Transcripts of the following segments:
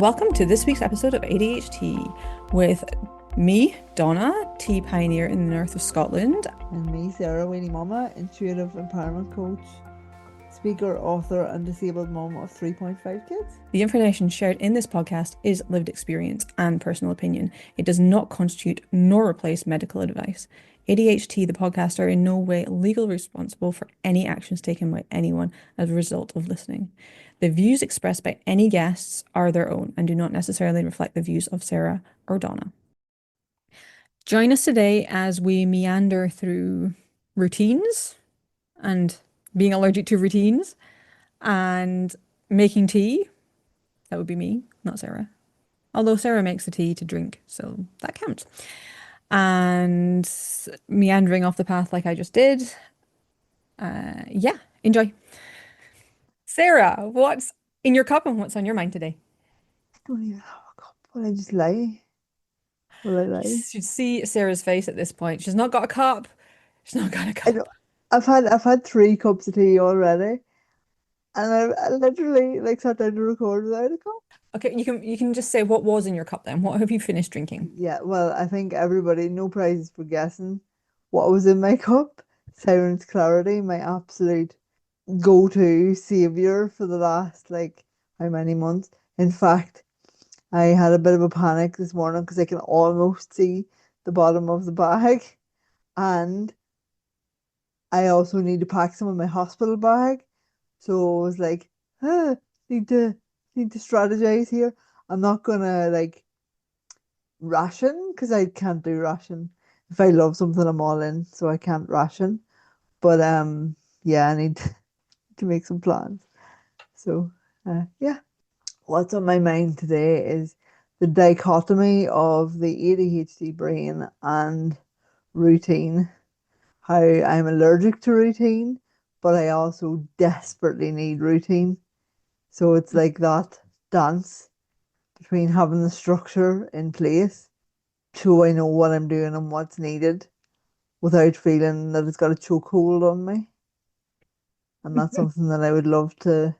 Welcome to this week's episode of ADHT with me, Donna, tea pioneer in the north of Scotland. And me, Sarah, Weenie Mama, intuitive empowerment coach, speaker, author, and disabled mom of 3.5 kids. The information shared in this podcast is lived experience and personal opinion. It does not constitute nor replace medical advice. ADHT, the podcast, are in no way legally responsible for any actions taken by anyone as a result of listening. The views expressed by any guests are their own and do not necessarily reflect the views of Sarah or Donna. Join us today as we meander through routines and being allergic to routines and making tea. That would be me, not Sarah. Although Sarah makes the tea to drink, so that counts. And meandering off the path like I just did. Yeah, enjoy. Sarah, what's in your cup and what's on your mind today? I don't even have a cup. Will I just lie? Will I You lie? should see Sarah's face at this point. She's not got a cup. She's not got a I don't. cup. I've had 3 cups of tea already, and I literally sat down to record without a cup. Okay, you can just say what was in your cup then. What have you finished drinking? Yeah, well, I think everybody, no prizes for guessing what was in my cup. Siren's Clarity, my absolute go-to savior for the last how many months. In fact, I had a bit of a panic this morning because I can almost see the bottom of the bag, and I also need to pack some in my hospital bag. So I was like, ah, need to need to strategize here. I'm not gonna ration because I can't do ration. If I love something, I'm all in, so I can't ration. But yeah, I need to make some plans. So yeah. What's on my mind today is the dichotomy of the ADHD brain and routine. How I'm allergic to routine, but I also desperately need routine. So it's like that dance between having the structure in place so I know what I'm doing and what's needed without feeling that it's got a chokehold on me. And that's something that I would love to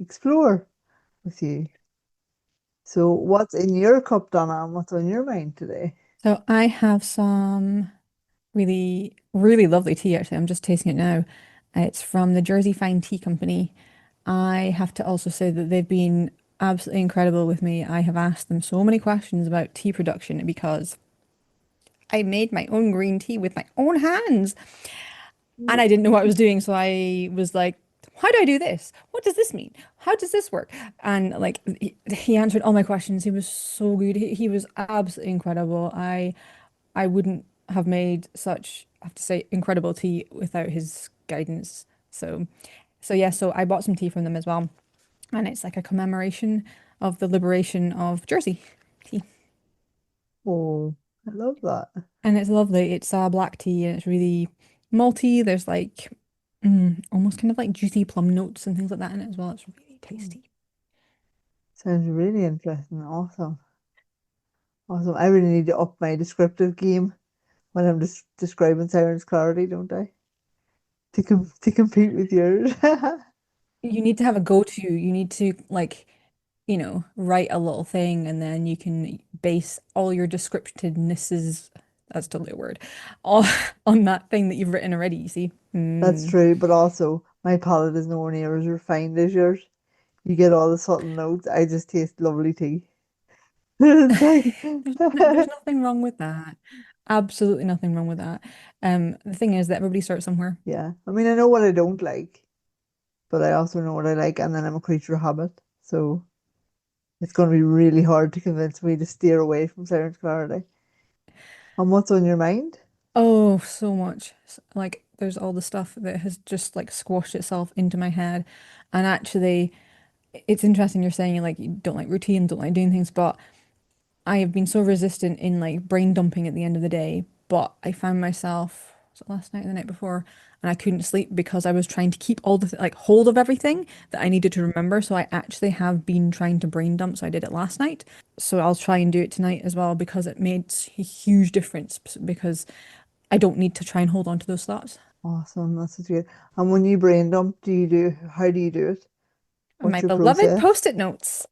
explore with you. So, what's in your cup, Donna, and what's on your mind today? So I have some really, really lovely tea actually. I'm just tasting it now. It's from the Jersey Fine Tea Company. I have to also say that they've been absolutely incredible with me. I have asked them so many questions about tea production because I made my own green tea with my own hands and I didn't know what I was doing. So I was like, how do I do this? What does this mean? How does this work? And like he answered all my questions. He was so good. He was absolutely incredible. I wouldn't have made such, I have to say, incredible tea without his guidance. So yeah, so I bought some tea from them as well. And it's like a commemoration of the liberation of Jersey tea. Oh, I love that. And it's lovely. It's black tea and it's really malty. There's like almost kind of like juicy plum notes and things like that in it as well. It's really Mm. tasty. Sounds really interesting. Awesome. Awesome. I really need to up my descriptive game when I'm just describing Siren's Clarity, don't I? To compete with yours. You need to have a go-to. You need to like, write a little thing and then you can base all your descriptivenesses, that's totally a word, all on that thing that you've written already, you see. That's true, but also my palate is nowhere near as refined as yours. You get all the subtle notes. I just taste lovely tea. It's like, There's nothing wrong with that. Absolutely nothing wrong with that. The thing is that everybody starts somewhere. yeah. I mean, I know what I don't like, but I also know what I like, and then I'm a creature of habit. So it's going to be really hard to convince me to steer away from Siren's Clarity. And what's on your mind? Oh, so much. Like there's all the stuff that has just like squashed itself into my head. And actually, it's interesting you're saying like you don't like routine, don't like doing things, but I have been so resistant in like brain dumping at the end of the day, but I found myself, was it last night or the night before, and I couldn't sleep because I was trying to keep all the like hold of everything that I needed to remember. So I actually have been trying to brain dump. So I did it last night. So I'll try and do it tonight as well because it made a huge difference because I don't need to try and hold on to those thoughts. Awesome, that's good. And when you brain dump, how do you do it? My What's your beloved process? post-it notes.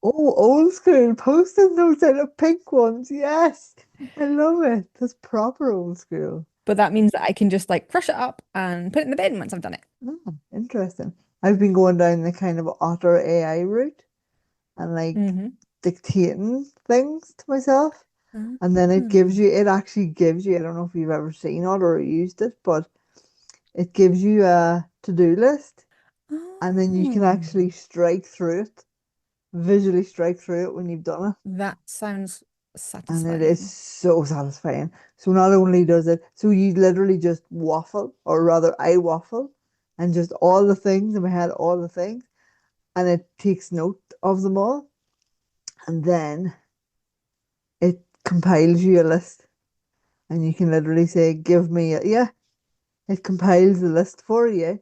Oh, old school post-it notes out of pink ones. Yes, I love it. That's proper old school. But that means that I can just like crush it up and put it in the bin once I've done it. Oh, interesting. I've been going down the kind of Otter AI route and like Mm-hmm. dictating things to myself. And then it actually gives you, I don't know if you've ever seen it or used it, but it gives you a to-do list and then you can Oh, actually strike through it, visually strike through it when you've done it. that sounds And it is satisfying. so satisfying. So not only does it, so you literally just waffle, or rather I waffle, and just all the things in my head, all the things, and it takes note of them all. And then it compiles you a list. And you can literally say, give me a, yeah, it compiles the list for you,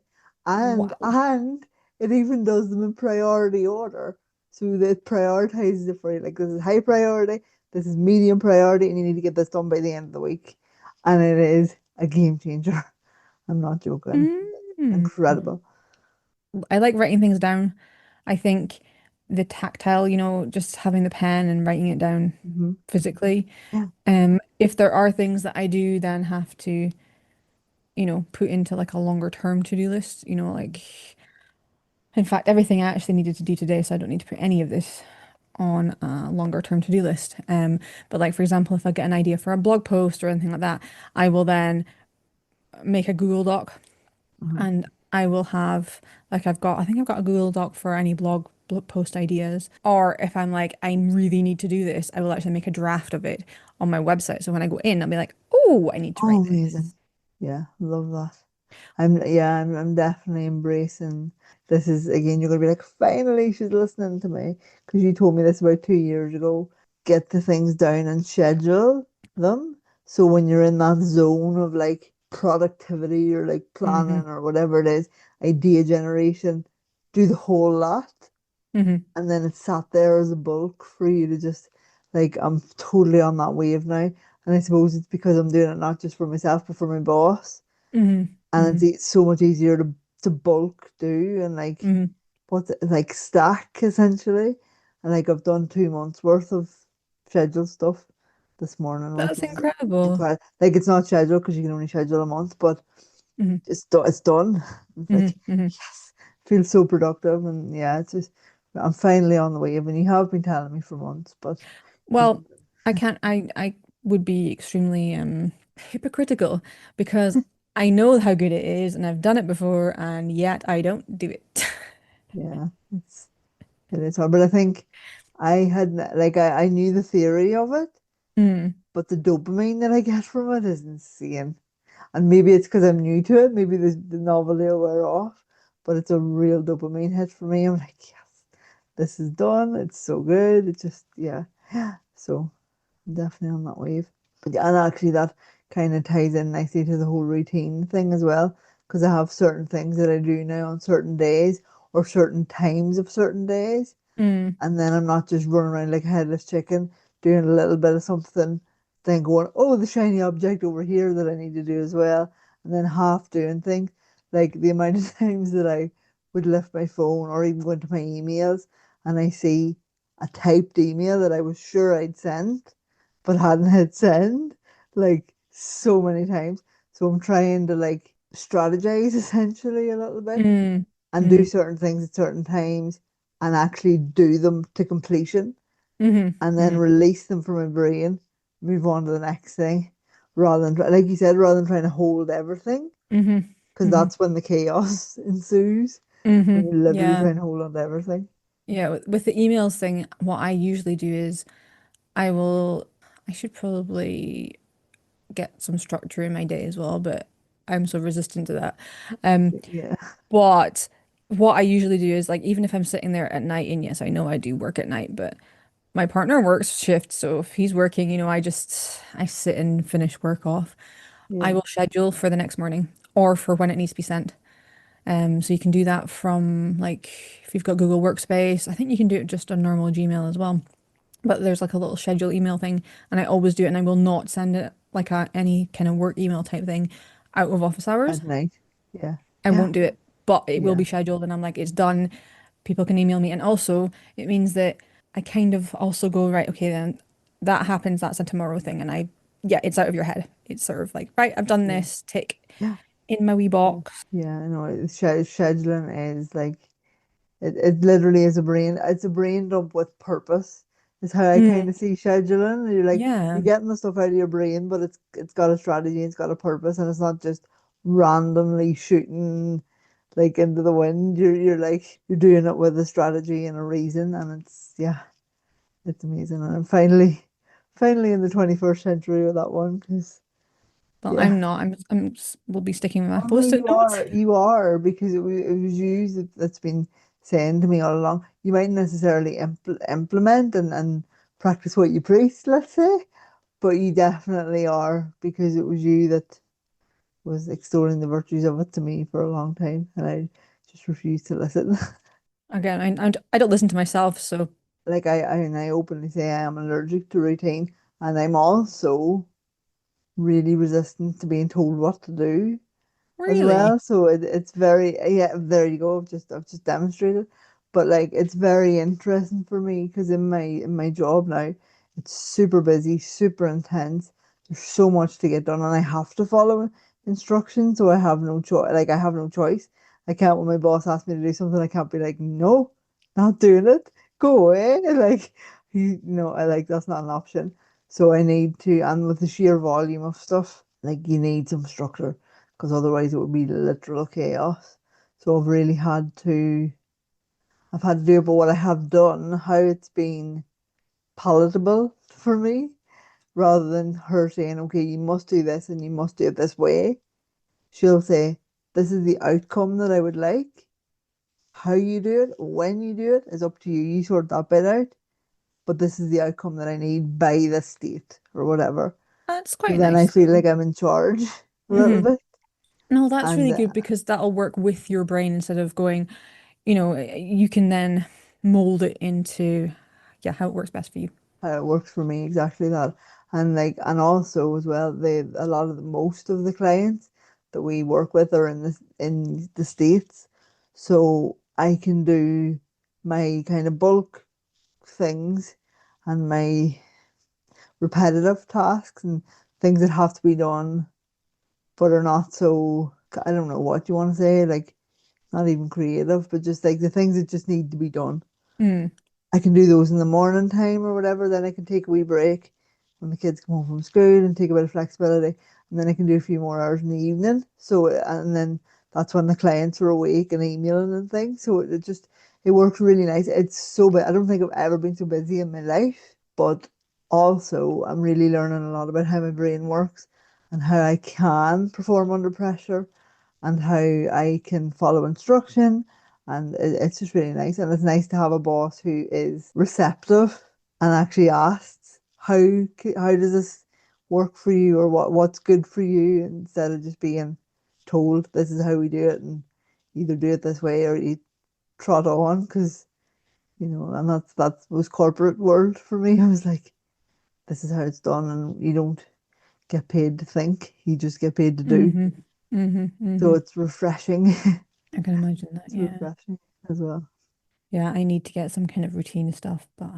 Wow. and it even does them in priority order. So that it prioritizes it for you. Like this is high priority, this is medium priority, and you need to get this done by the end of the week. And it is a game changer. I'm not joking. Mm. Incredible. I like writing things down. I think the tactile, just having the pen and writing it down Hmm. physically. Yeah. If there are things that I do then have to, put into like a longer term to-do list, like in fact, everything I actually needed to do today, so I don't need to put any of this on a longer term to-do list. But like for example, if I get an idea for a blog post or anything like that, I will then make a Google Doc Uh-huh. and I will have like I think I've got a Google Doc for any blog post ideas. Or if I'm like, I really need to do this, I will actually make a draft of it on my website. So when I go in, I'll be like, oh, I need to Oh, write amazing. this. Yeah, love that. I'm definitely embracing this is again you're gonna be like, finally she's listening to me because you told me this about 2 years ago. Get the things down and schedule them. So when you're in that zone of like productivity or like Hmm. planning or whatever it is, idea generation, do the whole lot Hmm. and then it's sat there as a bulk for you to just like I'm totally on that wave now. And I suppose it's because I'm doing it not just for myself but for my boss Hmm. and Hmm. it's so much easier to bulk do and like Hmm. like stack essentially. And like I've done 2 months worth of scheduled stuff this morning, which That's was incredible. incredible. Like it's not scheduled because you can only schedule a month, but Hmm. it's done. It's Hmm. like Hmm. yes, feels so productive and yeah, it's just I'm finally on the wave, and you have been telling me for months, but you Well, I would be extremely hypocritical because I know how good it is and I've done it before and yet I don't do it. yeah, it is hard. But I think I had like I knew the theory of it, Mm, but the dopamine that I get from it is insane. And maybe it's because I'm new to it. Maybe the novelty will wear off, but it's a real dopamine hit for me. I'm like, yes, this is done. It's so good. It's just, yeah. So I'm definitely on that wave. But yeah, and actually, that kind of ties in nicely to the whole routine thing as well, because I have certain things that I do now on certain days or certain times of certain days. mm, And then I'm not just running around like a headless chicken doing a little bit of something, then going, oh, the shiny object over here that I need to do as well, and then half doing things. Like the amount of times that I would lift my phone or even go into my emails and I see a typed email that I was sure I'd sent but hadn't hit send, like so many times. So I'm trying to like strategize essentially a little bit mm, and do mm, certain things at certain times and actually do them to completion mm, and then mm, release them from my brain, move on to the next thing rather than, like you said, rather than trying to hold everything mm, because mm, that's when the chaos ensues when you literally yeah. try and hold on to everything. Yeah, with the emails thing, what I usually do is I will, I should probably get some structure in my day as well, but I'm so resistant to that. Um, Yeah, but what I usually do is like even if I'm sitting there at night, and yes, I know I do work at night, but my partner works shifts, so if he's working, I sit and finish work off. I yeah, will schedule for the next morning or for when it needs to be sent. So you can do that from like if you've got Google Workspace, I think you can do it just on normal Gmail as well. But there's like a little schedule email thing, and I always do it, and I will not send it like any kind of work email type thing out of office hours. at night. Yeah, I yeah, won't do it, but it will yeah, be scheduled, and I'm like, it's done. People can email me, and also it means that I kind of also go, right, okay, then that happens, that's a tomorrow thing. And yeah, it's out of your head. It's sort of like, right, I've done Yeah. this, tick Yeah. in my wee Mm. box. Yeah, I know. Scheduling is like it literally is a brain. It's a brain dump with purpose. Is how I kind Mm, of see scheduling. You're like yeah. you're getting the stuff out of your brain, but it's got a strategy, it's got a purpose, and it's not just randomly shooting like into the wind. You're like you're doing it with a strategy and a reason, and it's yeah, it's amazing. And I'm finally in the 21st century with that one because Well, yeah. I'm not. We'll be sticking with my Oh no, post-it notes. you are, because it was you that's been saying to me all along. You might necessarily implement and practice what you preach, let's say, but you definitely are because it was you that was extolling the virtues of it to me for a long time, and I just refused to listen. Again, I don't listen to myself, so Like and I openly say I am allergic to routine, and I'm also really resistant to being told what to do as really. well. So it's very yeah. There you go. I've just demonstrated, but like it's very interesting for me because in my job now, it's super busy, super intense. There's so much to get done, and I have to follow instructions. So I have no choice. Like I have no choice. I can't when my boss asks me to do something. I can't be like no, not doing it. Go away. Like I like that's not an option. So I need to, and with the sheer volume of stuff, like you need some structure because otherwise it would be literal chaos. So I've had to do it, but what I have done, how it's been palatable for me, rather than her saying, okay, you must do this and you must do it this way, she'll say, this is the outcome that I would like. How you do it, when you do it, is up to you. You sort that bit out, but this is the outcome that I need by this date or whatever. That's So quite then I nice feel though. like I'm in charge a little Hmm. bit. No, that's And really good because that'll work with your brain instead of going, you can then mold it into, yeah, how it works best for you. how it works for me exactly that. And like and also as well, they a lot of most of the clients that we work with are in the States, so I can do my kind of bulk things and my repetitive tasks and things that have to be done but are not so, I don't know what you want to say, like not even creative, but just like the things that just need to be done. Mm. I can do those in the morning time or whatever. Then I can take a wee break when the kids come home from school and take a bit of flexibility. And then I can do a few more hours in the evening. So, and then that's when the clients are awake and emailing and things. So it just, it works really nice. It's so bad. I don't think I've ever been so busy in my life, but also I'm really learning a lot about how my brain works and how I can perform under pressure and how I can follow instruction. And it's just really nice. And it's nice to have a boss who is receptive and actually asks, how does this work for you or what's good for you instead of just being told this is how we do it and either do it this way or you trot on because and that was corporate world for me. I was like, this is how it's done and you don't get paid to think, you just get paid to do. Hmm. Hmm. So Hmm. it's refreshing. I can imagine that. It's Yeah. refreshing as well. Yeah, I need to get some kind of routine stuff, but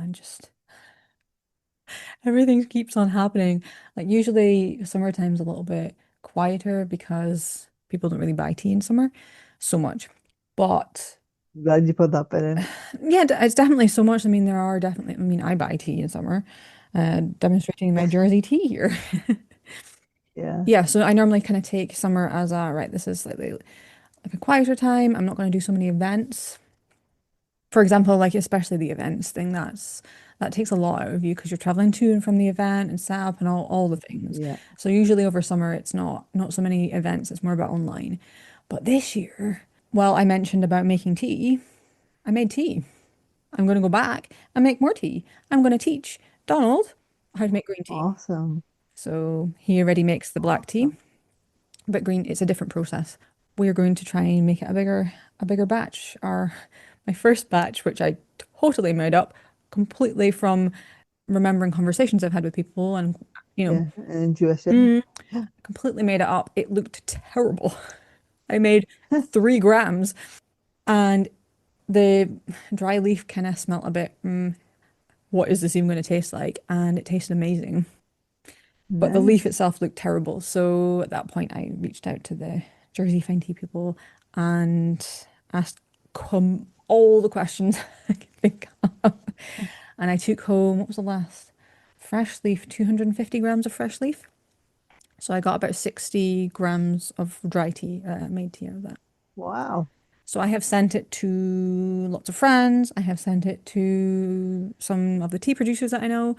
everything keeps on happening. Like usually summertime's a little bit quieter because people don't really buy tea in summer so much. But Glad you put that bit in. yeah, it's definitely so much. I mean, there are definitely, I mean, I buy tea in summer, demonstrating my Jersey tea here. Yeah, Yeah, so I normally kind of take summer as a, right, this is slightly like a quieter time. I'm not going to do so many events. For example, like especially the events thing, that takes a lot out of you because you're traveling to and from the event and setup and all the things. yeah. So usually over summer it's not so many events, it's more about online. But this year, well, I mentioned about making tea. I made tea. I'm going to go back and make more tea. I'm going to teach Donald how to make green tea. Awesome. So he already makes the black tea, Awesome. but green, it's a different process. We're going to try and make it a bigger batch. My first batch, which I totally made up completely from remembering conversations I've had with people and you know, Yeah, and intuition. mm, completely made it up. It looked terrible. I made 3 grams and the dry leaf kind of smelt a bit. what is this even going to taste like? And it tasted amazing. But the leaf Nice. itself looked terrible. So at that point, I reached out to the Jersey Fine Tea people and asked all the questions I could think of. And I took home, what was the last? Fresh leaf, 250 grams of fresh leaf. So I got about 60 grams of dry tea, made tea out of that. Wow. So I have sent it to lots of friends. I have sent it to some of the tea producers that I know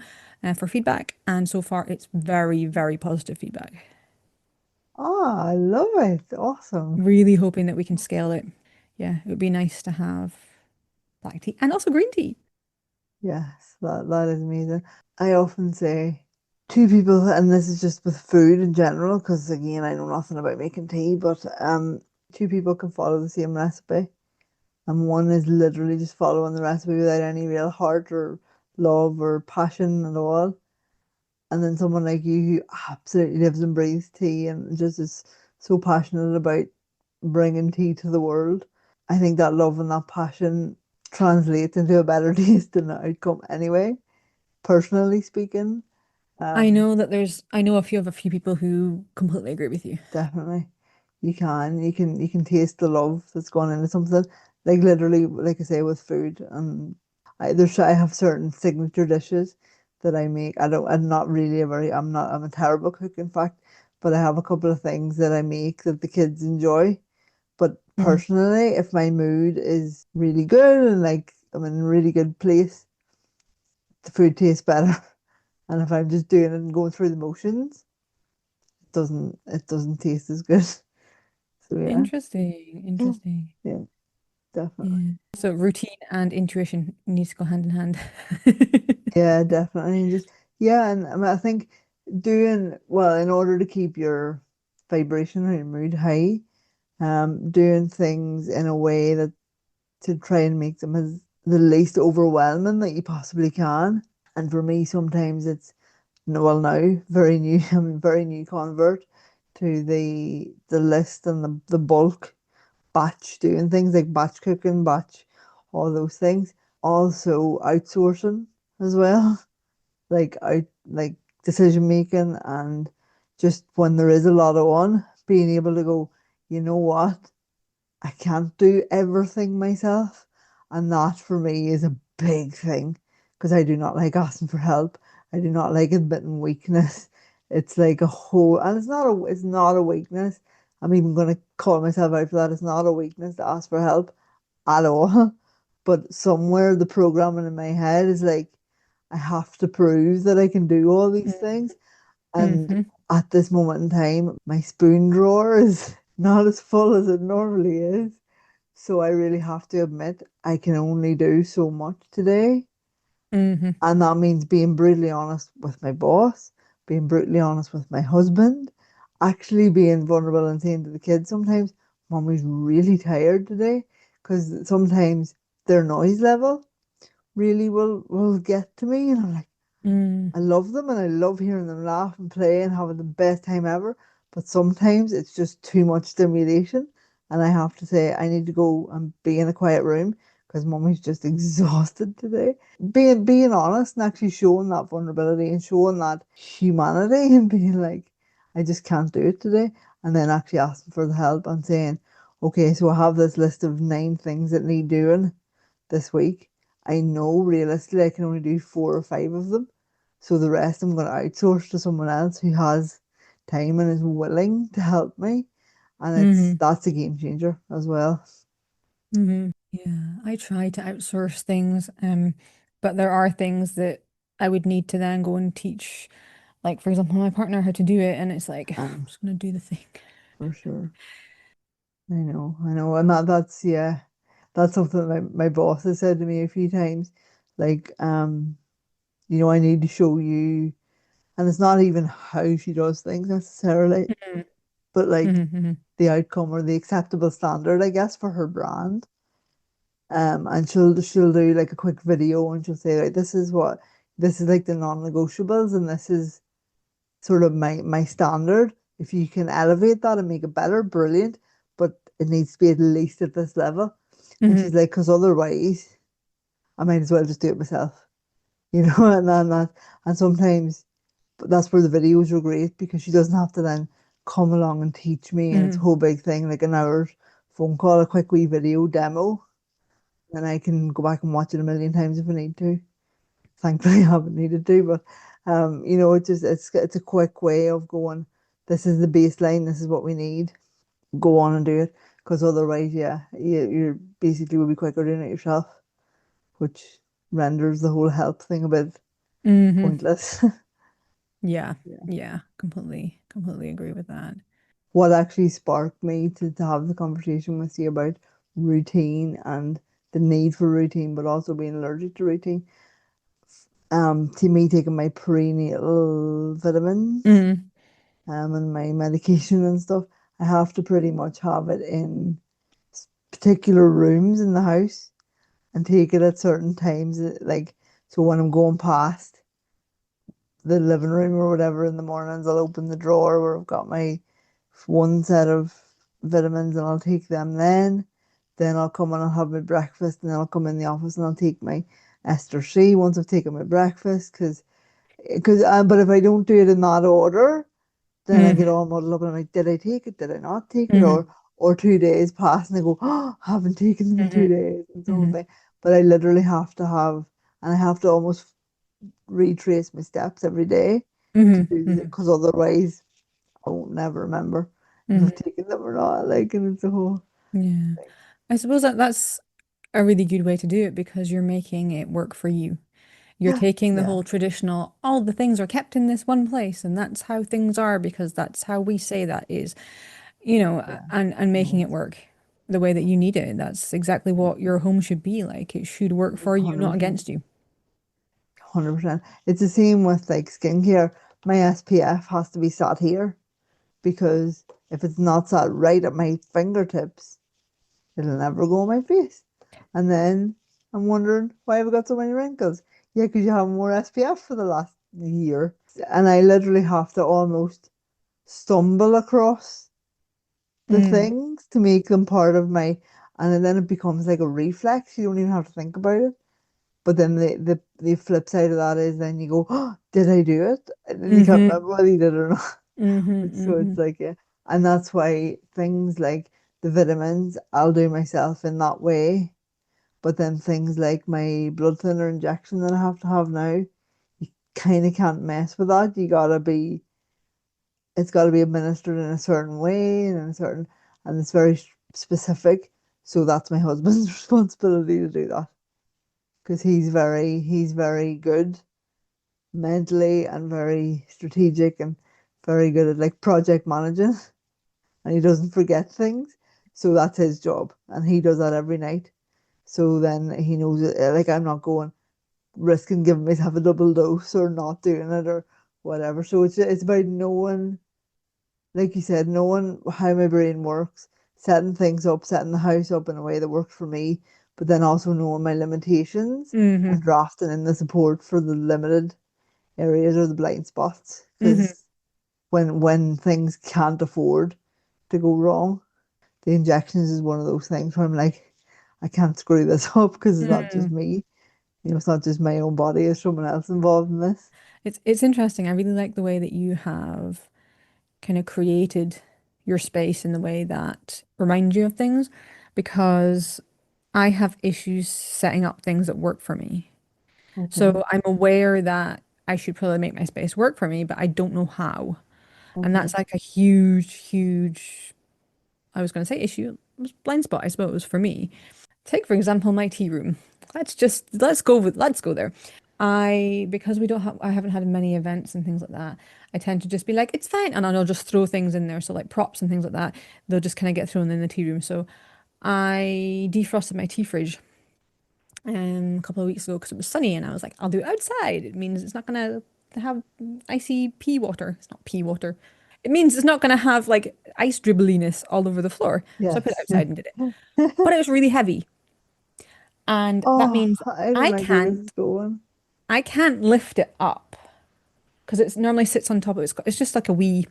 for feedback. And so far, it's very, very positive feedback. Oh, I love it. Awesome. Really hoping that we can scale it. Yeah, it would be nice to have black tea and also green tea. Yes, that is amazing. I often say two people, and this is just with food in general, because again, I know nothing about making tea, but two people can follow the same recipe, and one is literally just following the recipe without any real heart or love or passion at all. And then someone like you who absolutely lives and breathes tea and just is so passionate about bringing tea to the world. I think that love and that passion translates into a better taste and outcome anyway, personally speaking. Um, I know a few people who completely agree with you. Definitely. You can taste the love that's gone into something. Like literally, like I say, with food. And I have certain signature dishes that I make. I'm not really I'm a terrible cook, in fact, but I have a couple of things that I make that the kids enjoy. But Mhm. personally, if my mood is really good and like I'm in a really good place, the food tastes better. And if I'm just doing it and going through the motions, it doesn't taste as good. So yeah. Interesting, Yeah, interesting. yeah, definitely. Yeah. So routine and intuition needs to go hand in hand. Yeah, definitely. And just yeah, and I mean, I think doing well in order to keep your vibration or your mood high, doing things in a way that to try and make them as the least overwhelming that you possibly can. And for me, sometimes it's no, well now very new. I'm a very new convert to the list and the bulk batch doing things like batch cooking, batch all those things. Also outsourcing as well, like out like decision making and just when there is a lot of one, being able to go, you know what? I can't do everything myself. And that for me is a big thing because I do not like asking for help. I do not like admitting weakness. It's like a whole, and it's not a weakness. I'm even going to call myself out for that. It's not a weakness to ask for help at all. But somewhere the programming in my head is like, I have to prove that I can do all these things. And Mm-hmm. at this moment in time, my spoon drawer is not as full as it normally is. So I really have to admit I can only do so much today. Mm-hmm. And that means being brutally honest with my boss, being brutally honest with my husband, actually being vulnerable and saying to the kids sometimes, Mommy's really tired today. Because sometimes their noise level really will get to me. And I'm like, Mm. I love them and I love hearing them laugh and play and having the best time ever. But sometimes it's just too much stimulation. And I have to say, I need to go and be in a quiet room because Mummy's just exhausted today. Being honest and actually showing that vulnerability and showing that humanity and being like, I just can't do it today. And then actually asking for the help and saying, okay, so I have this list of 9 things that need doing this week. I know realistically I can only do 4 or 5 of them. So the rest I'm going to outsource to someone else who has time and is willing to help me. And Mm-hmm. that's a game changer as well. Mm-hmm. Yeah, I try to outsource things, but there are things that I would need to then go and teach, like for example, my partner how to do it, and it's like I'm Um, just gonna do the thing. for sure. I know. And that's yeah, that's something my boss has said to me a few times. Like, I need to show you and it's not even how she does things necessarily, but like Mm-hmm. the outcome or the acceptable standard, I guess, for her brand. And she'll do like a quick video and she'll say like this is like the non-negotiables and this is sort of my standard. If you can elevate that and make it better, brilliant. But it needs to be at least at this level. And Mm-hmm. she's like, because otherwise I might as well just do it myself. you know, and sometimes but that's where the videos are great because she doesn't have to then come along and teach me and it's a Mm, whole big thing, like an hour phone call, a quick wee video demo, and I can go back and watch it a million times if I need to. Thankfully, I haven't needed to, but it's just it's a quick way of going. This is the baseline. This is what we need. Go on and do it, because otherwise, yeah, you're basically will be quicker doing it yourself, which renders the whole help thing a bit hmm. pointless. Yeah. Yeah. Yeah. Completely agree with that. What actually sparked me to have the conversation with you about routine and the need for routine, but also being allergic to routine. To me taking my prenatal vitamins Mm, and my medication and stuff, I have to pretty much have it in particular rooms in the house and take it at certain times. Like, so when I'm going past the living room or whatever in the mornings, I'll open the drawer where I've got my one set of vitamins and I'll take them then. Then I'll come and I'll have my breakfast and then I'll come in the office and I'll take my Esther C once I've taken my breakfast but if I don't do it in that order, then I mm, get all muddled up and I'm like, did I take it? Did I not take it? hmm. Or 2 days pass and I go, oh, I haven't taken them in Hmm. 2 days. It's the whole Hmm. thing. But I literally have to have, and I have to almost retrace my steps every day to Hmm. do it Hmm. because otherwise I won't never remember if I've Hmm. taken them or not. Like, and it's a whole Yeah. thing. I suppose that that's a really good way to do it because you're making it work for you. You're Yeah, taking the yeah, whole traditional, all the things are kept in this one place, and that's how things are because that's how we say that is, yeah. and making No, it work the way that you need it. That's exactly yeah, what your home should be like. It should work for you, not 100%. against you. 100%. It's the same with like skincare. My SPF has to be sat here because if it's not sat right at my fingertips, it'll never go on my face. And then I'm wondering why have I got so many wrinkles? Yeah, because you have more SPF for the last year. And I literally have to almost stumble across the Mm, things to make them part of and then it becomes like a reflex. You don't even have to think about it. But then the flip side of that is then you go, oh, did I do it? And then you can't mm-hmm, remember whether you did or not. So mm-hmm, it's like, yeah. And that's why things like the vitamins, I'll do myself in that way. But then things like my blood thinner injection that I have to have now, you kind of can't mess with that. It's got to be administered in a certain way and in a certain, and it's very specific. So that's my husband's responsibility to do that because he's very good mentally and very strategic and very good at like project managing and he doesn't forget things. So that's his job and he does that every night. So then he knows it, like I'm not going risking giving myself a double dose or not doing it or whatever. So it's about knowing, like you said, knowing how my brain works, setting things up, setting the house up in a way that works for me, but then also knowing my limitations mm-hmm, and drafting in the support for the limited areas or the blind spots. mm-hmm, Because when things can't afford to go wrong, the injections is one of those things where I'm like, I can't screw this up because it's not just mm. me. It's not just my own body, there's someone else involved in this. It's interesting. I really like the way that you have kind of created your space in the way that reminds you of things because I have issues setting up things that work for me. Okay, So I'm aware that I should probably make my space work for me, but I don't know how. And okay. that's like a huge, huge, I was going to say issue, blind spot, I suppose, for me. Take, for example, my tea room. Let's go there. Because I haven't had many events and things like that, I tend to just be like, it's fine. And I'll just throw things in there. So like props and things like that, they'll just kind of get thrown in the tea room. So I defrosted my tea fridge a couple of weeks ago because it was sunny and I was like, I'll do it outside. It means it's not gonna have icy pea water. It's not pea water. It means it's not gonna have like ice dribbliness all over the floor. So I put it Yes. outside and did it. But it was really heavy. And that Oh, means I don't I like where this can't is going. I can't lift it up because it normally sits on top of it's just like a wee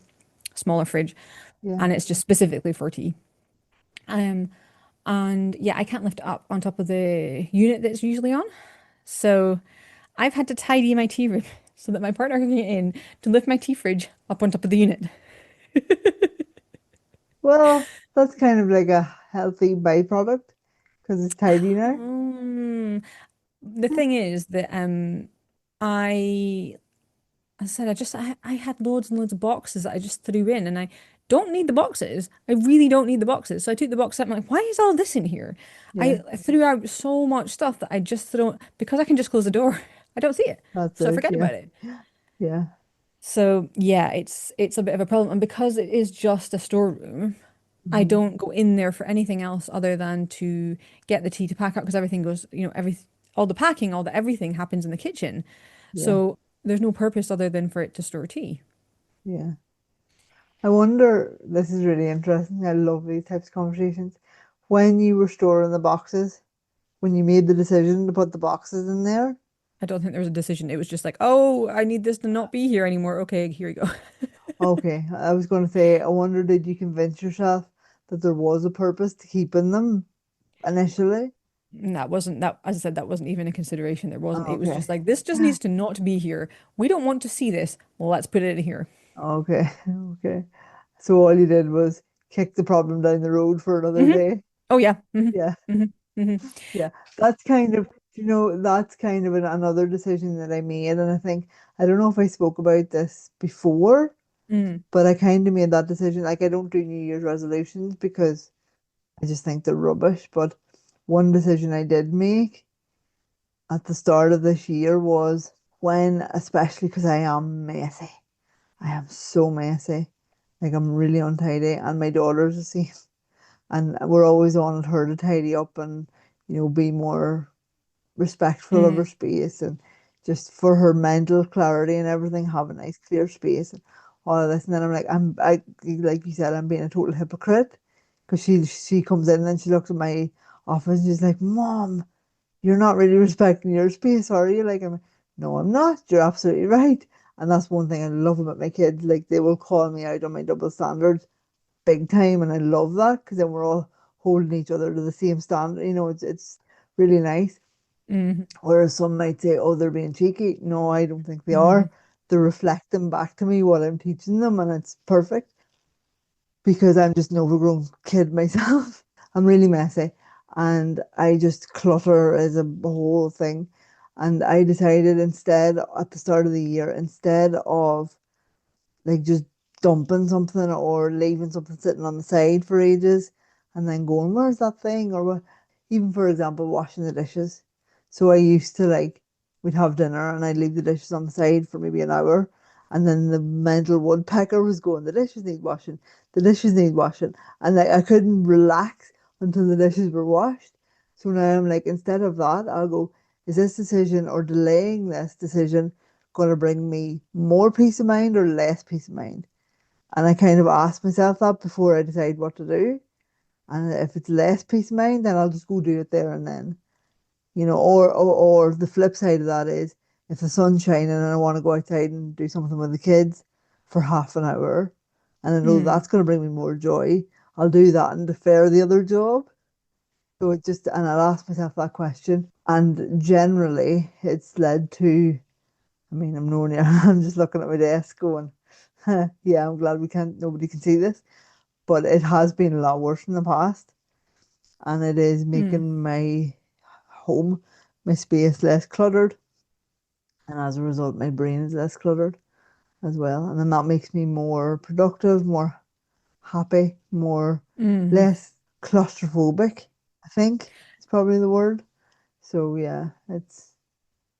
smaller fridge Yeah. and it's just specifically for tea. Um and yeah, I can't lift it up on top of the unit that's usually on. So I've had to tidy my tea room so that my partner can get in to lift my tea fridge up on top of the unit. Well, that's kind of like a healthy byproduct because it's tidy now. Mm, the thing is that I as I said I had loads and loads of boxes that I just threw in and I don't need the boxes. I really don't need the boxes. So I took the box out and I'm like, why is all this in here? Yeah, I threw out so much stuff that I just throw because I can just close the door. I don't see it. that's So I it. forget Yeah, about it. yeah. So yeah, it's a bit of a problem. And because it is just a storeroom, I Hmm. don't go in there for anything else other than to get the tea to pack up because everything goes, all the packing, all the everything happens in the kitchen. Yeah, So there's no purpose other than for it to store tea. yeah. I wonder, this is really interesting. I love these types of conversations. When you were storing the boxes, when you made the decision to put the boxes in there, I don't think there was a decision. It was just like, oh, I need this to not be here anymore. Okay, here you go. okay, I was going to say, I wonder, did you convince yourself that there was a purpose to keeping them initially? And that wasn't that, as I said, that wasn't even a consideration. There wasn't. It was Okay, just like, this just needs to not be here. We don't want to see this. Well, let's put it in here. okay, okay. So all you did was kick the problem down the road for another Hmm. day. Oh yeah. Yeah, Hmm. Hmm. yeah. That's kind of, that's kind of another decision that I made. And I think, I don't know if I spoke about this before, Mm. but I kind of made that decision. Like, I don't do New Year's resolutions because I just think they're rubbish. But one decision I did make at the start of this year was when, especially because I am messy, I am so messy. Like, I'm really untidy, and my daughter's the same. And we're always on her to tidy up and, be more respectful of her Mm. space and just for her mental clarity and everything, have a nice clear space and all of this. And then I'm like, like you said, I'm being a total hypocrite because she comes in and she looks at my office and she's like, Mom, you're not really respecting your space, are you? Like, no, I'm not. You're absolutely right. And that's one thing I love about my kids. Like, they will call me out on my double standards big time, and I love that because then we're all holding each other to the same standard. It's really nice. Mm. Whereas some might say, oh, they're being cheeky. No, I don't think they Mm. are. They're reflecting back to me what I'm teaching them, and it's perfect because I'm just an overgrown kid myself. I'm really messy, and I just clutter as a whole thing. And I decided instead at the start of the year, instead of like just dumping something or leaving something sitting on the side for ages and then going, where's that thing? Or what? Even for example, washing the dishes. So I used to like, we'd have dinner and I'd leave the dishes on the side for maybe an hour. And then the mental woodpecker was going, the dishes need washing, the dishes need washing. And like, I couldn't relax until the dishes were washed. So now I'm like, instead of that, I'll go, is this decision or delaying this decision going to bring me more peace of mind or less peace of mind? And I kind of ask myself that before I decide what to do. And if it's less peace of mind, then I'll just go do it there and then. Or the flip side of that is if the sun's shining and I want to go outside and do something with the kids for half an hour, and I know Mm. that's going to bring me more joy, I'll do that and defer the other job. So and I'll ask myself that question. And generally, it's led to, I mean, I'm known here. I'm just looking at my desk going, yeah, I'm glad nobody can see this. But it has been a lot worse in the past. And it is Mm. making my home, my space less cluttered. And as a result, my brain is less cluttered as well. And then that makes me more productive, more happy, Mm. less claustrophobic, I think is probably the word. So yeah,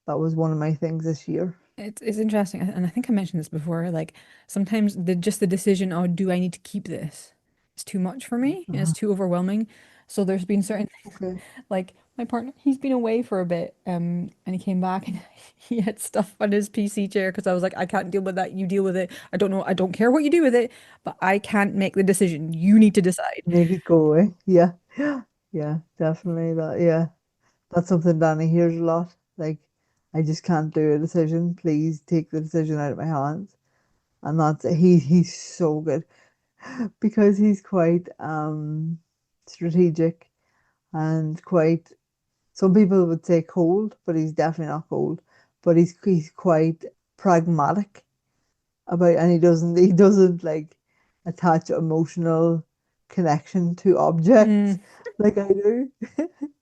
that was one of my things this year. It's interesting, and I think I mentioned this before. Like sometimes the decision, oh, do I need to keep this? It's too much for me, and it's Uh-huh. too overwhelming. So there's been certain Okay. like my partner, he's been away for a bit, and he came back and he had stuff on his PC chair because I was like, I can't deal with that. You deal with it. I don't know. I don't care what you do with it, but I can't make the decision. You need to decide. Make it go away. Yeah. Yeah, definitely that. Yeah. That's something Danny hears a lot. Like, I just can't do a decision. Please take the decision out of my hands. And he's so good because he's quite strategic and quite, some people would say cold, but he's definitely not cold. but he's quite pragmatic about, and he doesn't like attach emotional connection to objects Mm, like I do.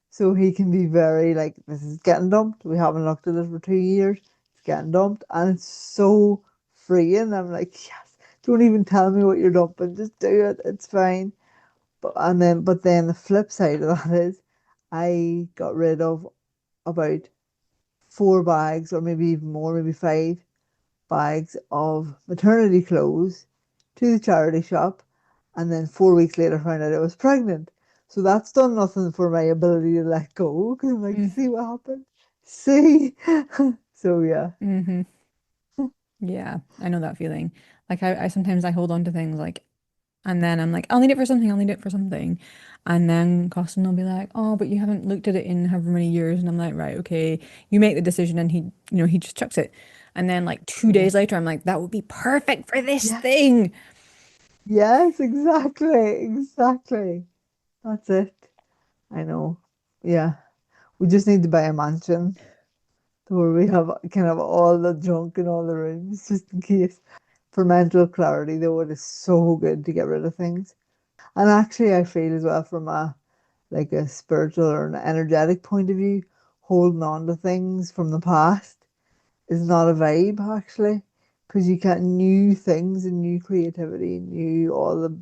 So he can be very like, this is getting dumped. We haven't looked at it for 2 years. It's getting dumped, and it's so freeing. I'm like, yes, don't even tell me what you're dumping. Just do it. It's fine. But then the flip side of that is, I got rid of about 4 bags, or maybe even more, maybe 5 bags of maternity clothes to the charity shop, and then 4 weeks later found out I was pregnant. So that's done nothing for my ability to let go, because I'm like, mm, see what happened? See? So yeah. hmm. Yeah, I know that feeling. Like I sometimes I hold on to things like, and then I'm like, I'll need it for something, I'll need it for something. And then Costin will be like, oh, but you haven't looked at it in however many years. And I'm like, right, okay. You make the decision and he just chucks it. And then like two Yeah. days later, I'm like, that would be perfect for this Yeah. thing. Yes, exactly. Exactly. That's it. I know. Yeah. We just need to buy a mansion where we have kind of all the junk in all the rooms, just in case. For mental clarity, though, it is so good to get rid of things. And actually, I feel as well, from a like a spiritual or an energetic point of view, holding on to things from the past is not a vibe, actually, because you get new things and new creativity, new all the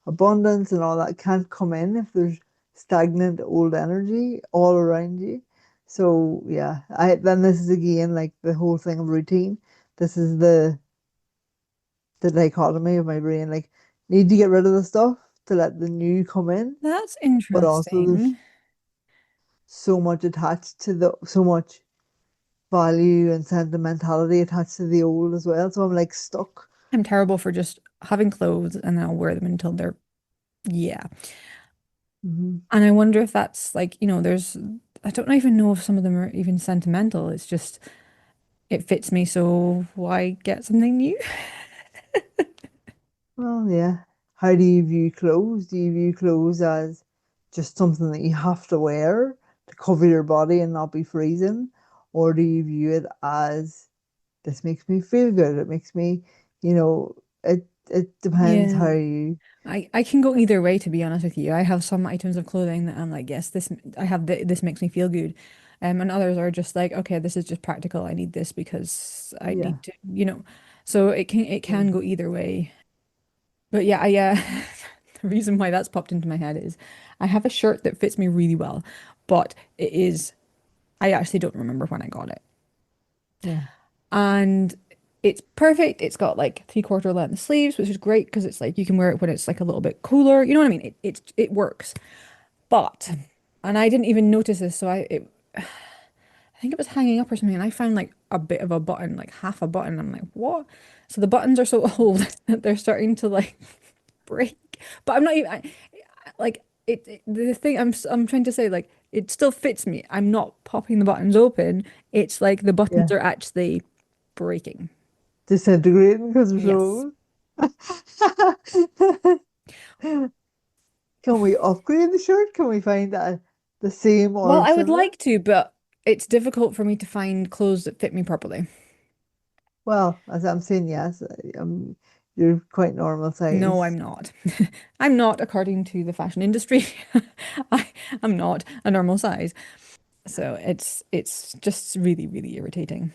abundance and all that can't come in if there's stagnant old energy all around you. So yeah, I then this is again like the whole thing of routine. This is the dichotomy of my brain. Like, need to get rid of the stuff to let the new come in, That's but also there's interesting. so much attached to the so much value and sentimentality attached to the old as well. So I'm like stuck. I'm terrible for just having clothes and then I'll wear them until they're, yeah. Hmm. And I wonder if that's like, I don't even know if some of them are even sentimental. It's just, it fits me, so why get something new? Well, yeah. How do you view clothes? Do you view clothes as just something that you have to wear to cover your body and not be freezing? Or do you view it as, this makes me feel good? It makes me, it depends Yeah. how you, I can go either way, to be honest with you. I have some items of clothing that I'm like, yes, this makes me feel good. And others are just like, okay, this is just practical. I need this because I yeah. need to. So it can Mm. go either way. But yeah, the reason why that's popped into my head is I have a shirt that fits me really well, but I actually don't remember when I got it. Yeah. And it's perfect. It's got like three-quarter length sleeves, which is great because it's like you can wear it when it's like a little bit cooler. You know what I mean? It works. But and I didn't even notice this, so I think it was hanging up or something, and I found like a bit of a button, like half a button. I'm like, what? So the buttons are so old that they're starting to like break. But I'm not even like the thing I'm trying to say, like it still fits me. I'm not popping the buttons open. It's like the buttons Yeah. are actually breaking. Disintegrating because they're Yes. so old. Can we upgrade the shirt? Can we find the same Well, or I would similar? like to, but it's difficult for me to find clothes that fit me properly. Well, as I'm saying, yes, you're quite normal No, size. I'm not. I'm not, according to the fashion industry. I am not a normal size. So it's just really, really irritating.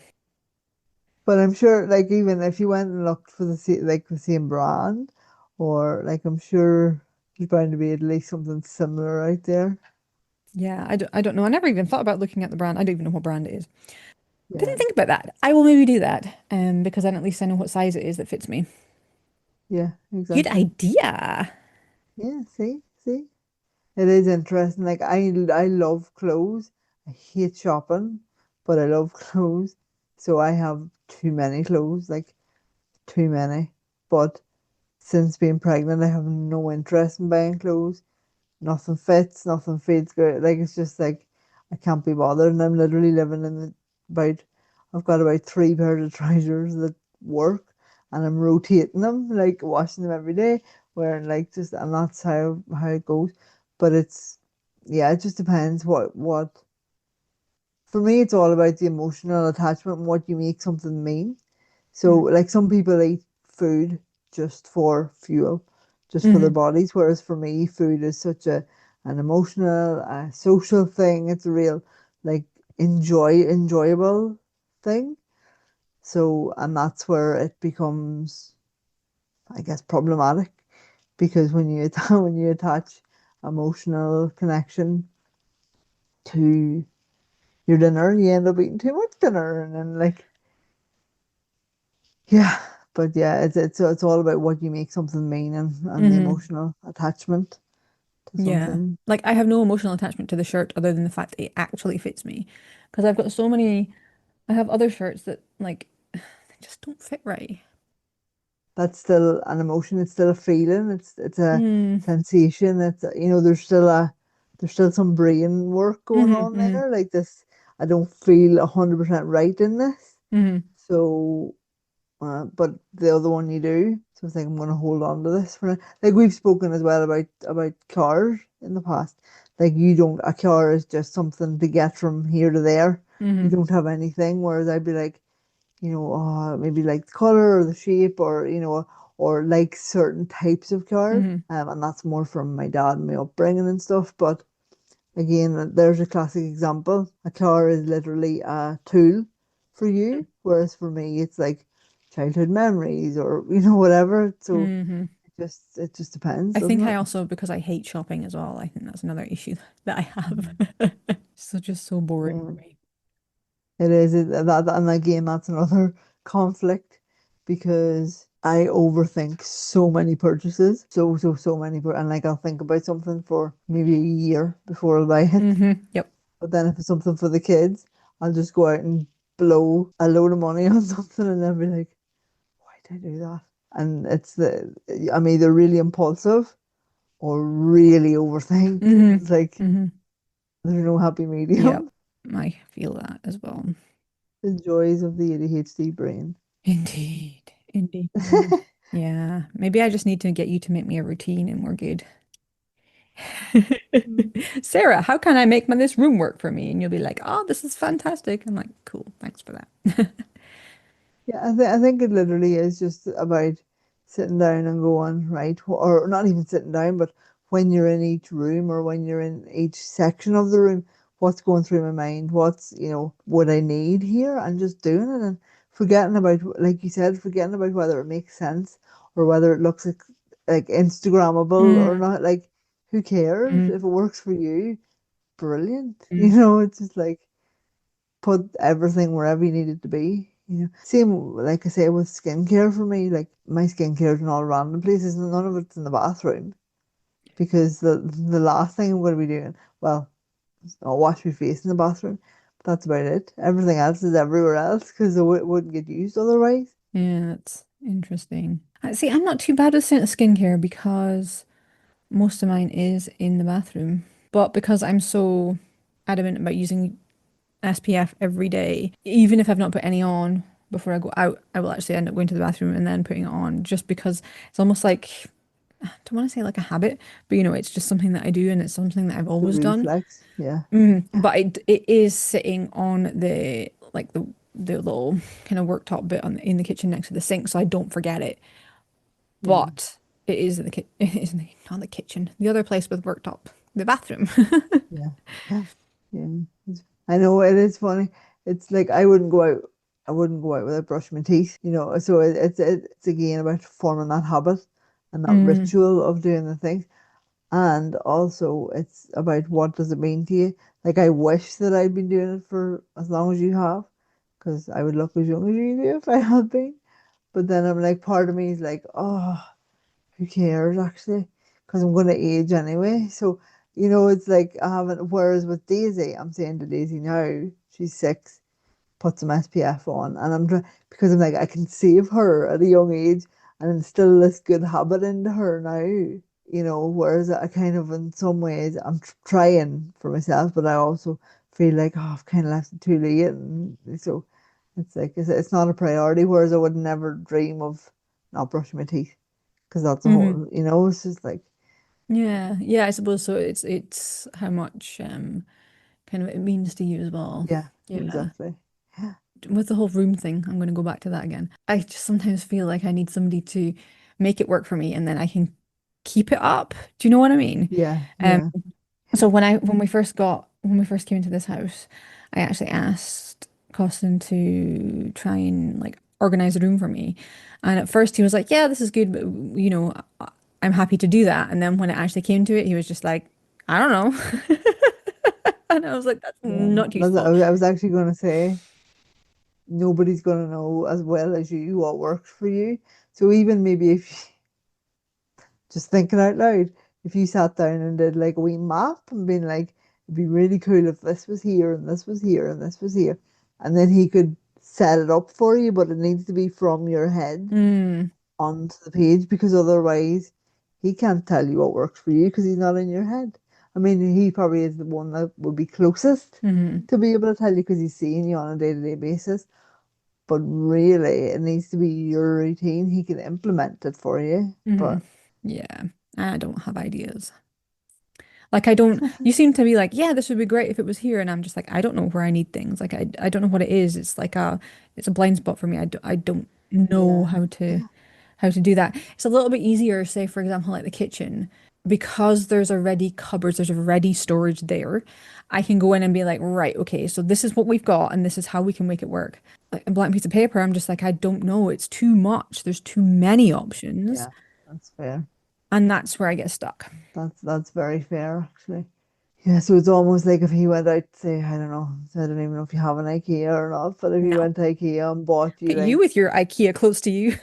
But I'm sure, like, even if you went and looked for the same brand, or like, I'm sure there's bound to be at least something similar out there. Yeah, I don't know. I never even thought about looking at the brand. I don't even know what brand it is. Didn't Yeah, think about that. I will maybe do that, because then at least I know what size it is that fits me. yeah, Good exactly. idea. Yeah, see, it is interesting. Like, I love clothes. I hate shopping, but I love clothes. So I have too many clothes, like too many. But since being pregnant, I have no interest in buying clothes. Nothing fits, nothing feels good. Like, it's just like I can't be bothered, and I'm literally living in about I've got about 3 pairs of trousers that work, and I'm rotating them, like washing them every day, wearing like just, and that's how it goes. But it's, yeah, it just depends what for me, it's all about the emotional attachment and what you make something mean. So, Mm. like some people eat food just for fuel, just for their Hmm. bodies, whereas for me, food is such a an emotional, social thing. It's a real like enjoyable thing. So, and that's where it becomes, I guess, problematic because when you when you attach emotional connection to your dinner, you end up eating too much dinner, and then like yeah, but yeah, it's all about what you make something mean and the Hmm. emotional attachment to Yeah. something. Like I have no emotional attachment to the shirt other than the fact that it actually fits me. Because I've got so many, I have other shirts that like they just don't fit right. That's still an emotion. It's still a feeling. It's a Mm. sensation. There's still some brain work going Hmm. on Hmm. there. Like this, I don't feel 100% right in this. Hmm. So but the other one you do. So I think I'm going to hold on to this for like we've spoken as well about cars in the past. Like you don't a car is just something to get from here to there. You Hmm. don't have anything. Whereas I'd be like, maybe like the color or the shape or or like certain types of cars. Hmm. And that's more from my dad and my upbringing and stuff. But again, there's a classic example. A car is literally a tool for you, whereas for me, it's like childhood memories or whatever. So Hmm. it just depends, I think doesn't I it? also, because I hate shopping as well, I think that's another issue that I have. Mhm. So just so boring for Yeah, me. it is. And again, that's another conflict because I overthink so many purchases, so many, and like I'll think about something for maybe a year before I'll buy it. Yep. But then if it's something for the kids, I'll just go out and blow a load of money on something and then be like, why did I do that? And I'm either really impulsive or really overthink. Hmm. It's like Hmm. there's no happy Yep. medium. I feel that as well. The joys of the ADHD brain. Indeed. Indeed. Indeed. Yeah. Maybe I just need to get you to make me a routine and we're good. Sarah, how can I make this room work for me? And you'll be like, oh, this is fantastic. I'm like, cool, thanks for that. Yeah, I think it literally is just about sitting down and going, right, or not even sitting down, but when you're in each room or when you're in each section of the room, what's going through my mind? What I need here? And just doing it and forgetting about, like you said, forgetting about whether it makes sense or whether it looks like Instagrammable or Mm, not. Like, who cares? mm, If it works for you, brilliant. mm. It's just like put everything wherever you need it to be. Same like I say with skincare for me. Like my skincare is in all random places, and none of it's in the bathroom because the last thing I'm going to be doing, well, I'll wash my face in the bathroom, but that's about it. Everything else is everywhere else because it wouldn't get used otherwise. Yeah, that's interesting. See, I'm not too bad with skincare because most of mine is in the bathroom. But because I'm so adamant about using SPF every day, even if I've not put any on before I go out, I will actually end up going to the bathroom and then putting it on just because it's almost like, I don't want to say like a habit, but it's just something that I do and it's something that I've The always done. reflex, yeah, But it is sitting on the little kind of worktop bit in the kitchen next to the sink, so I don't forget it. yeah, But it is in the it is in not the kitchen, the other place with worktop, the bathroom. yeah. Yeah, I know it is funny. It's like I wouldn't go out. I wouldn't go out without brushing my teeth. So it's again about forming that habit and that Mm, ritual of doing the things, and also it's about what does it mean to you. Like I wish that I'd been doing it for as long as you have, because I would look as young as you do if I had been. But then I'm like, part of me is like, oh, who cares actually? Because I'm going to age anyway. So, it's like I haven't, whereas with Daisy, I'm saying to Daisy now, she's 6, put some SPF on. And I'm trying, because I'm like, I can save her at a young age and instill this good habit into her now. Whereas I kind of, in some ways, I'm trying for myself, but I also feel like, oh, I've kind of left it too late. And so it's like, it's not a priority, whereas I would never dream of not brushing my teeth because that's a hmm. whole, it's just like, Yeah, yeah, I suppose so. It's how much kind of it means to you as well. yeah, Yeah. exactly. With the whole room thing, I'm going to go back to that again. I just sometimes feel like I need somebody to make it work for me and then I can keep it up. Do you know what I mean? Yeah, Um, yeah, so when we first came into this house, I actually asked Costin to try and like organize a room for me. And at first he was like, "Yeah, this is good, but I'm happy to do that." And then when it actually came to it, he was just like, "I don't know." And I was like, "That's yeah. not That's, useful." I was actually going to say nobody's going to know as well as you what works for you. So even maybe if just thinking out loud, if you sat down and did like a wee map and been like, it'd be really cool if this was here and this was here and this was here, and then he could set it up for you, but it needs to be from your head Mm, onto the page because otherwise he can't tell you what works for you because he's not in your head. I mean, he probably is the one that would be closest hmm to be able to tell you because he's seeing you on a day-to-day basis. But really, it needs to be your routine. He can implement it for you. hmm But Yeah, I don't have ideas. Like I don't, you seem to be like, yeah, this would be great if it was here. And I'm just like, I don't know where I need things. Like I don't know what it is. It's a blind spot for me. I don't know yeah, how to do that. It's a little bit easier, say, for example, like the kitchen, because there's already cupboards, there's already storage there. I can go in and be like, right, okay, so this is what we've got and this is how we can make it work. Like a blank piece of paper, I'm just like, I don't know. It's too much. There's too many options. yeah, that's fair. And that's where I get stuck. That's very fair, actually. Yeah, so it's almost like if he went out, say, I don't know, I don't even know if you have an IKEA or not, but if you No. went to IKEA and bought you But you like, with your IKEA close to you.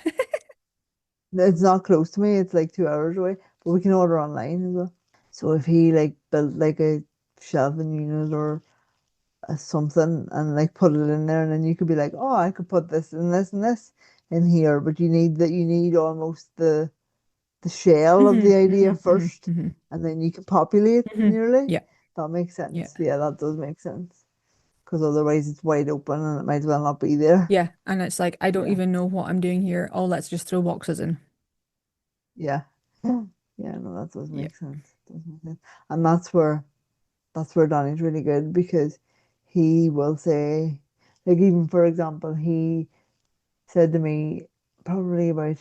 it's not close to me, it's like 2 hours away, but we can order online as well. So if he like built like a shelving unit or something and like put it in there, and then you could be like, oh, I could put this and this and this in here, but you need almost the shell of the idea first, Hmm and then you can populate hmm nearly. Yeah. That makes Yeah. sense. Yeah, that does make sense. Because otherwise it's wide open and it might as well not be there. Yeah. And it's like, I don't Yeah, even know what I'm doing here. Oh, let's just throw boxes in. yeah, yeah. No, that does Yeah. make sense. Does make sense. And that's where Donnie's really good because he will say, like even for example, he said to me probably about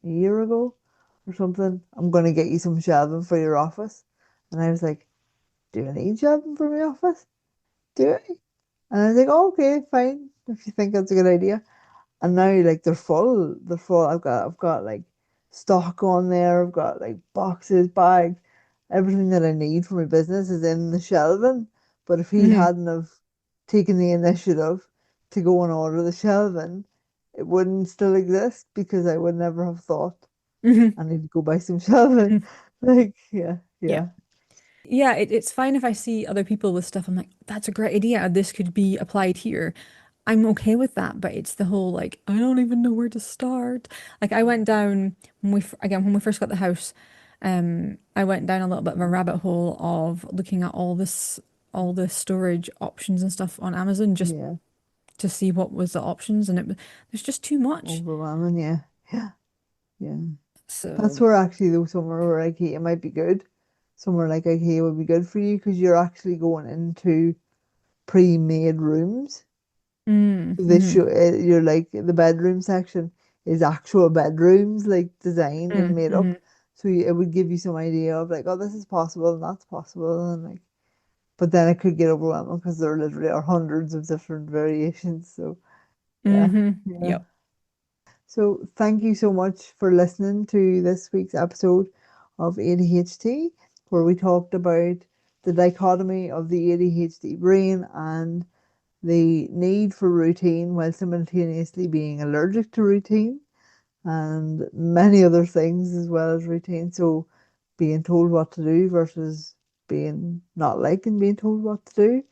a year ago or something, I'm gonna get you some shelving for your office, and I was like, do I need shelving for my office? Do I? And I was like, oh, okay, fine, if you think that's a good idea. And now like they're full. They're full. I've got like stock on there. I've got like boxes, bags, everything that I need for my business is in the shelving. But if he hmm hadn't have taken the initiative to go and order the shelving, it wouldn't still exist because I would never have thought hmm I need to go buy some shelving. Like, yeah, Yeah. yeah, Yeah, it's fine if I see other people with stuff. I'm like, that's a great idea. This could be applied here. I'm okay with that, but it's the whole like, I don't even know where to start. Like I went down when we first got the house, I went down a little bit of a rabbit hole of looking at all the storage options and stuff on Amazon just yeah. to see what was the options, and there's just too much. Overwhelming, yeah, yeah, yeah. That's So, where actually though somewhere where IKEA might be good. Somewhere like IKEA would be good for you because you're actually going into pre-made rooms. So they mhm, show you're like the bedroom section is actual bedrooms like designed and made up. mhm. So it would give you some idea of like, oh, this is possible and that's possible and like, but then it could get overwhelming because there literally are hundreds of different variations. So yeah, yeah. Yep. So thank you so much for listening to this week's episode of ADHD, where we talked about the dichotomy of the ADHD brain and the need for routine while simultaneously being allergic to routine and many other things as well as routine. So being told what to do versus being not liking being told what to do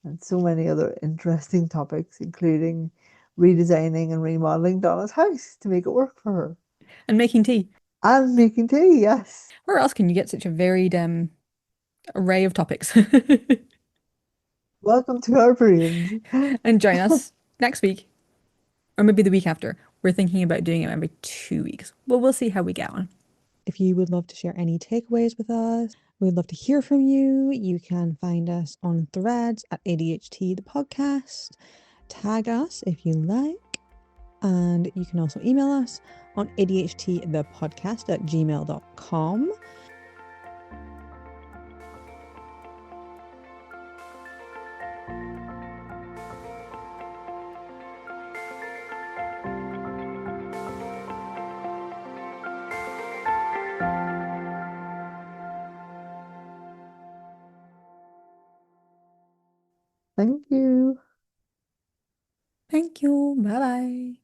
and so many other interesting topics, including redesigning and remodeling Donna's house to make it work for her. And making tea. And making tea, yes. Where else can you get such a varied array of topics? Welcome to our brains. And join us next week, or maybe the week after. We're thinking about doing it every 2 weeks. Well, we'll see how we get on. If you would love to share any takeaways with us, We'd love to hear from you. You can find us on threads at ADHT the podcast. Tag us if you like. And you can also email us on adhthepodcast@gmail.com. Thank you. Thank you. Bye bye.